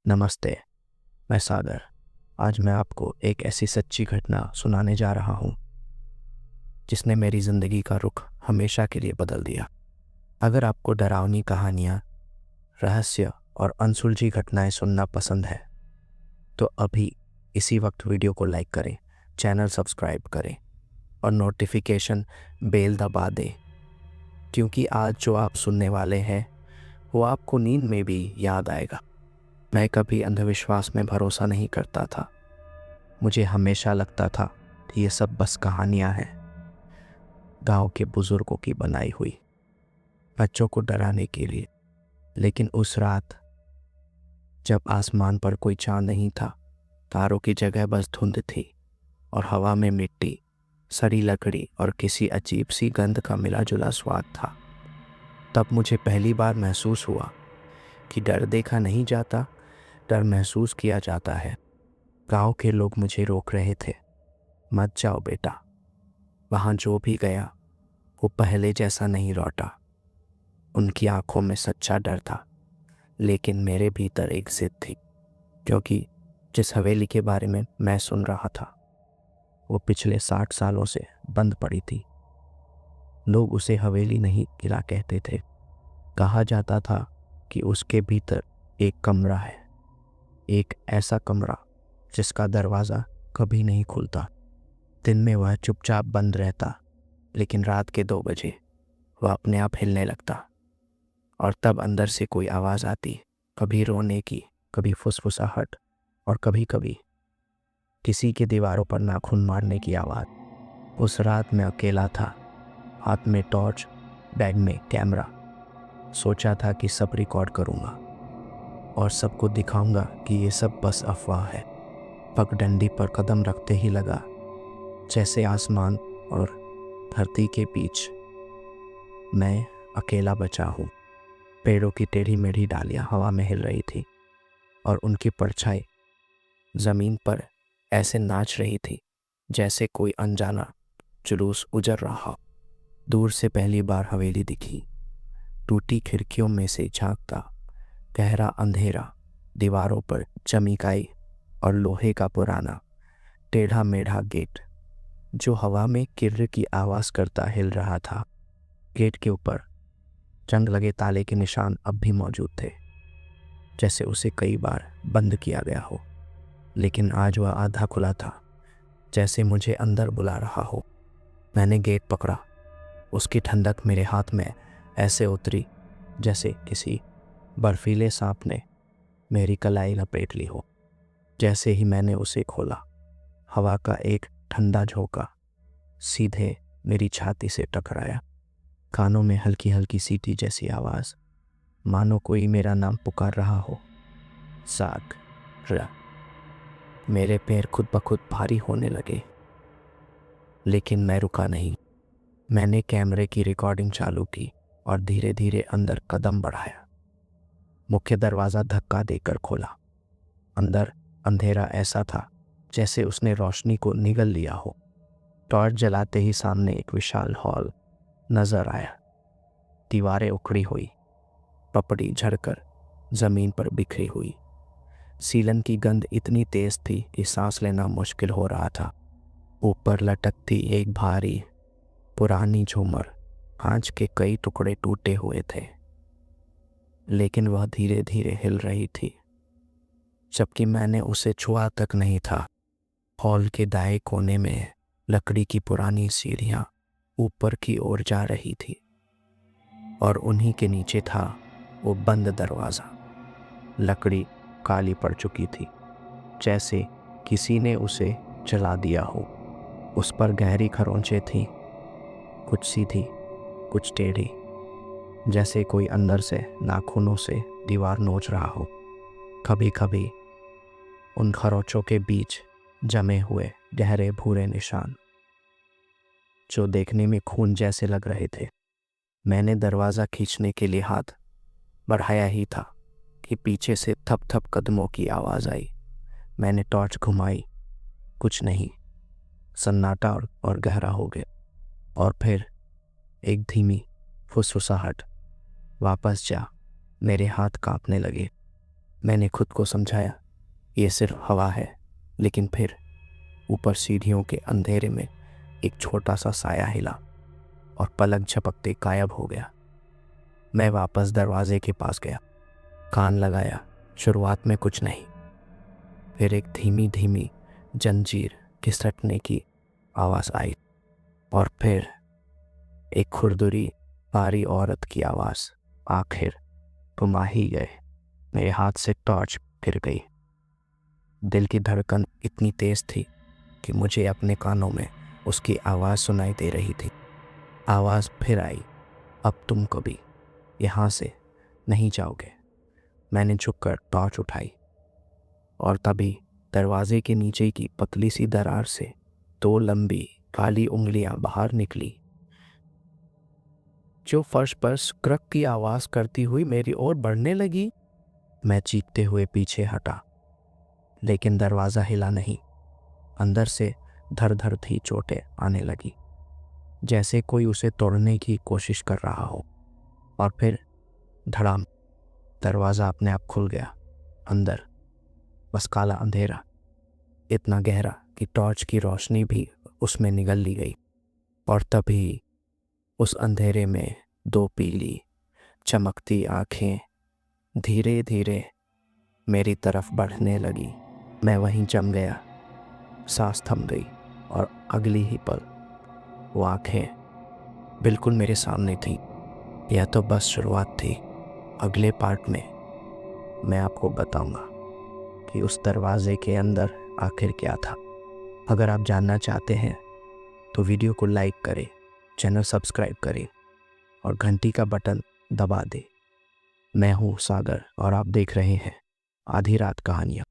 नमस्ते, मैं सागर। आज मैं आपको एक ऐसी सच्ची घटना सुनाने जा रहा हूँ जिसने मेरी ज़िंदगी का रुख हमेशा के लिए बदल दिया। अगर आपको डरावनी कहानियाँ, रहस्य और अनसुलझी घटनाएं सुनना पसंद है तो अभी इसी वक्त वीडियो को लाइक करें, चैनल सब्सक्राइब करें और नोटिफिकेशन बेल दबा दें, क्योंकि आज जो आप सुनने वाले हैं वो आपको नींद में भी याद आएगा। मैं कभी अंधविश्वास में भरोसा नहीं करता था। मुझे हमेशा लगता था कि ये सब बस कहानियां हैं, गांव के बुजुर्गों की बनाई हुई, बच्चों को डराने के लिए। लेकिन उस रात जब आसमान पर कोई चांद नहीं था, तारों की जगह बस धुंध थी और हवा में मिट्टी, सड़ी लकड़ी और किसी अजीब सी गंध का मिला जुला स्वाद था, तब मुझे पहली बार महसूस हुआ कि डर देखा नहीं जाता, डर महसूस किया जाता है। गांव के लोग मुझे रोक रहे थे, मत जाओ बेटा। वहां जो भी गया वो पहले जैसा नहीं लौटा। उनकी आंखों में सच्चा डर था, लेकिन मेरे भीतर एक जिद थी, क्योंकि जिस हवेली के बारे में मैं सुन रहा था वो पिछले 60 सालों से बंद पड़ी थी। लोग उसे हवेली नहीं किला कहते थे। कहा जाता था कि उसके भीतर एक कमरा है, एक ऐसा कमरा जिसका दरवाज़ा कभी नहीं खुलता। दिन में वह चुपचाप बंद रहता, लेकिन रात के 2 बजे वह अपने आप हिलने लगता और तब अंदर से कोई आवाज़ आती, कभी रोने की, कभी फुसफुसाहट और कभी कभी किसी के दीवारों पर नाखून मारने की आवाज़। उस रात मैं अकेला था, हाथ में टॉर्च, बैग में कैमरा। सोचा था कि सब रिकॉर्ड करूँगा और सबको दिखाऊंगा कि ये सब बस अफवाह है। पगडंडी पर कदम रखते ही लगा जैसे आसमान और धरती के बीच मैं अकेला बचा हूँ। पेड़ों की टेढ़ी मेढ़ी डालियाँ हवा में हिल रही थी और उनकी परछाई ज़मीन पर ऐसे नाच रही थी जैसे कोई अनजाना जुलूस गुजर रहा। दूर से पहली बार हवेली दिखी, टूटी खिड़कियों में से झांकता गहरा अंधेरा, दीवारों पर चमकाई और लोहे का पुराना टेढ़ा मेढ़ा गेट जो हवा में किर्र की आवाज़ करता हिल रहा था। गेट के ऊपर जंग लगे ताले के निशान अब भी मौजूद थे, जैसे उसे कई बार बंद किया गया हो, लेकिन आज वह आधा खुला था, जैसे मुझे अंदर बुला रहा हो। मैंने गेट पकड़ा। उसकी ठंडक मेरे हाथ में ऐसे उतरी जैसे किसी बर्फीले सांप ने मेरी कलाई लपेट ली हो। जैसे ही मैंने उसे खोला, हवा का एक ठंडा झोंका सीधे मेरी छाती से टकराया। कानों में हल्की हल्की सीटी जैसी आवाज़, मानो कोई मेरा नाम पुकार रहा हो, सागर। मेरे पैर खुद ब खुद भारी होने लगे, लेकिन मैं रुका नहीं। मैंने कैमरे की रिकॉर्डिंग चालू की और धीरे धीरे अंदर कदम बढ़ाया। मुख्य दरवाज़ा धक्का देकर खोला। अंदर अंधेरा ऐसा था जैसे उसने रोशनी को निगल लिया हो। टॉर्च जलाते ही सामने एक विशाल हॉल नजर आया। दीवारें उखड़ी हुई, पपड़ी झड़कर जमीन पर बिखरी हुई। सीलन की गंध इतनी तेज थी कि सांस लेना मुश्किल हो रहा था। ऊपर लटकती एक भारी पुरानी झूमर, कांच के कई टुकड़े टूटे हुए थे, लेकिन वह धीरे धीरे हिल रही थी, जबकि मैंने उसे छुआ तक नहीं था। हॉल के दाएं कोने में लकड़ी की पुरानी सीढ़ियां ऊपर की ओर जा रही थी और उन्हीं के नीचे था वो बंद दरवाज़ा। लकड़ी काली पड़ चुकी थी, जैसे किसी ने उसे जला दिया हो। उस पर गहरी खरोंचें थीं, कुछ सीधी, कुछ टेढ़ी, जैसे कोई अंदर से नाखूनों से दीवार नोच रहा हो। कभी कभी उन खरोंचों के बीच जमे हुए गहरे भूरे निशान, जो देखने में खून जैसे लग रहे थे। मैंने दरवाज़ा खींचने के लिए हाथ बढ़ाया ही था कि पीछे से थप थप कदमों की आवाज़ आई। मैंने टॉर्च घुमाई, कुछ नहीं। सन्नाटा और गहरा हो गया, और फिर एक धीमी फुसफुसाहट, वापस जा। मेरे हाथ कांपने लगे। मैंने खुद को समझाया ये सिर्फ हवा है, लेकिन फिर ऊपर सीढ़ियों के अंधेरे में एक छोटा सा साया हिला और पलक झपकते गायब हो गया। मैं वापस दरवाजे के पास गया, कान लगाया। शुरुआत में कुछ नहीं, फिर एक धीमी धीमी जंजीर घिसटने की आवाज़ आई और फिर एक खुरदुरी भारी औरत की आवाज़। आखिर तुम आ ही गए। मेरे हाथ से टॉर्च फिर गई। दिल की धड़कन इतनी तेज थी कि मुझे अपने कानों में उसकी आवाज़ सुनाई दे रही थी। आवाज़ फिर आई, अब तुम कभी यहाँ से नहीं जाओगे। मैंने झुककर टॉर्च उठाई और तभी दरवाजे के नीचे की पतली सी दरार से 2 लंबी काली उंगलियां बाहर निकली, जो फर्श पर स्क्रक की आवाज़ करती हुई मेरी ओर बढ़ने लगी। मैं चीखते हुए पीछे हटा, लेकिन दरवाज़ा हिला नहीं। अंदर से धर धर थी चोटें आने लगी, जैसे कोई उसे तोड़ने की कोशिश कर रहा हो। और फिर धड़ाम, दरवाज़ा अपने आप खुल गया। अंदर बस काला अंधेरा, इतना गहरा कि टॉर्च की रोशनी भी उसमें निगल ली गई। और तभी उस अंधेरे में 2 पीली चमकती आंखें धीरे धीरे मेरी तरफ बढ़ने लगी। मैं वहीं जम गया, सांस थम गई और अगली ही पल वो आंखें बिल्कुल मेरे सामने थी। यह तो बस शुरुआत थी। अगले पार्ट में मैं आपको बताऊंगा कि उस दरवाजे के अंदर आखिर क्या था। अगर आप जानना चाहते हैं तो वीडियो को लाइक करें, चैनल सब्सक्राइब करें और घंटी का बटन दबा दें। मैं हूँ सागर और आप देख रहे हैं आधी रात कहानियाँ।